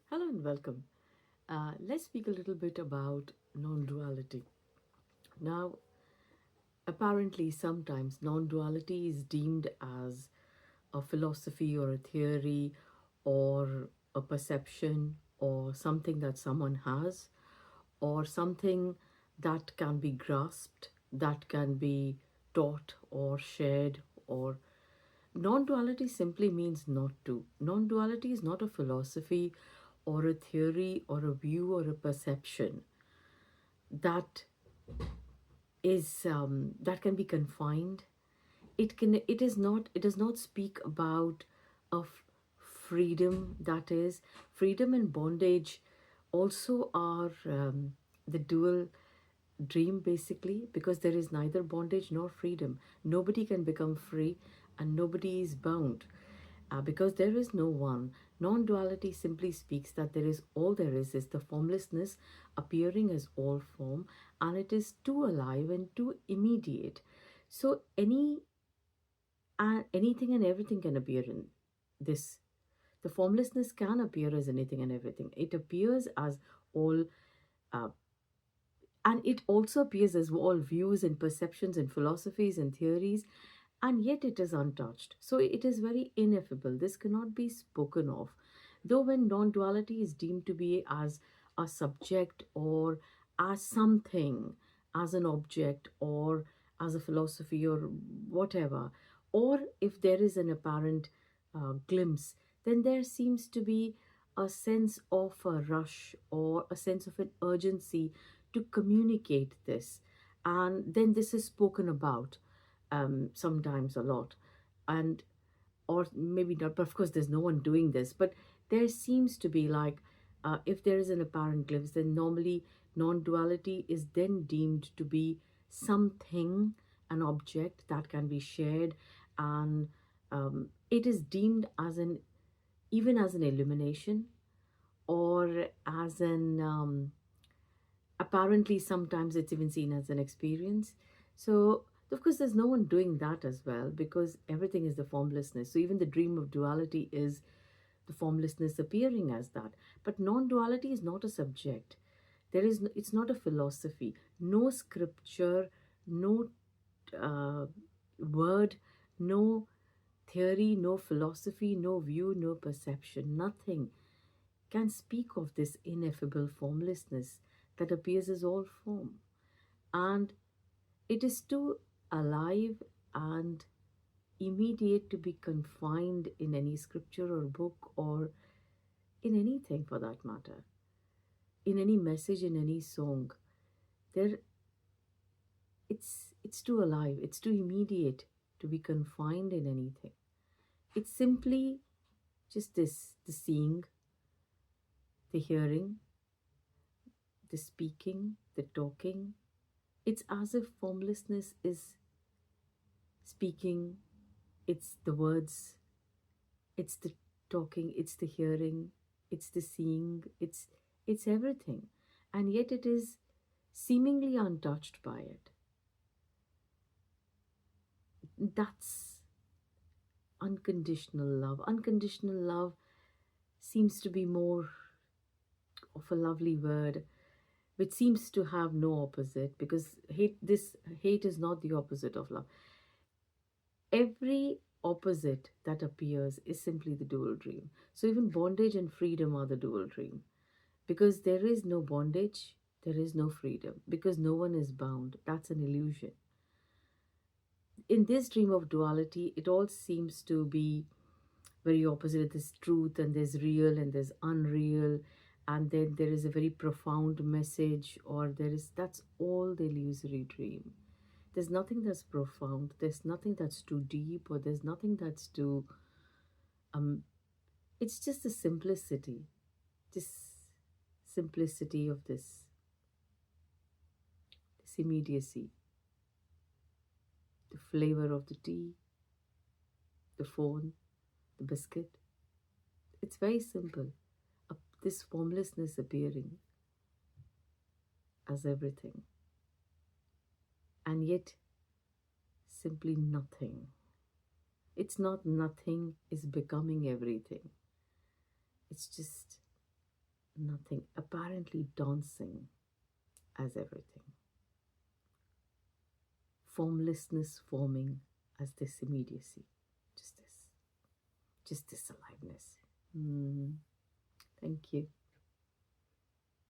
Hello and welcome. Let's speak a little bit about non duality. Now, apparently, sometimes non duality is deemed as a philosophy or a theory or a perception or something that someone has or something that can be grasped, that can be taught or shared or non-duality simply means not to. Non-duality is not a philosophy or a theory or a view or a perception that that can be confined. It does not speak about freedom. That is, freedom and bondage also are the dual dream, basically, because there is neither bondage nor freedom. Nobody can become free and nobody is bound, because there is no one. Non-duality simply speaks that there is the formlessness appearing as all form, and it is too alive and too immediate. So anything and everything can appear in this. The formlessness can appear as anything and everything. It appears as all, uh, and it also appears as all views and perceptions and philosophies and theories, and yet it is untouched. So it is very ineffable. This cannot be spoken of. Though when non duality is deemed to be as a subject or as something, as an object or as a philosophy or whatever, or if there is an apparent glimpse, then there seems to be a sense of a rush or a sense of an urgency to communicate this. And then this is spoken about, sometimes a lot. And or maybe not, but of course there's no one doing this, but there seems to be like, if there is an apparent glimpse, then normally non-duality is then deemed to be something, an object that can be shared, and it is deemed as an, even as an illumination, or as an apparently sometimes it's even seen as an experience. So of course there's no one doing that as well, because everything is the formlessness. So even the dream of duality is the formlessness appearing as that. But non-duality is not a subject. It's not a philosophy. No scripture, no uh, word, no theory, no philosophy, no view, no perception, nothing can speak of this ineffable formlessness that appears as all form. And it is too alive and immediate to be confined in any scripture or book or in anything for that matter, in any message, in any song. There, it's too alive, it's too immediate to be confined in anything. It's simply just this: the seeing, the hearing, the speaking, the talking. It's as if formlessness is speaking, it's the words, it's the talking, it's the hearing, it's the seeing, it's everything. And yet it is seemingly untouched by it. That's unconditional love. Unconditional love seems to be more of a lovely word, which seems to have no opposite, because hate is not the opposite of love. Every opposite that appears is simply the dual dream. So even bondage and freedom are the dual dream, because there is no bondage, there is no freedom, because no one is bound. That's an illusion. In this dream of duality, it all seems to be very opposite. There's truth and there's real and there's unreal, and then there is a very profound message, or there is, that's all the illusory dream. There's nothing that's profound, there's nothing that's too deep, or there's nothing that's too um it's just the simplicity, this simplicity of this immediacy, the flavor of the tea, the phone, the biscuit. It's very simple. This formlessness appearing as everything, and yet simply nothing. It's not nothing is becoming everything. It's just nothing apparently dancing as everything, formlessness forming as this immediacy, just this aliveness. Mm, thank you.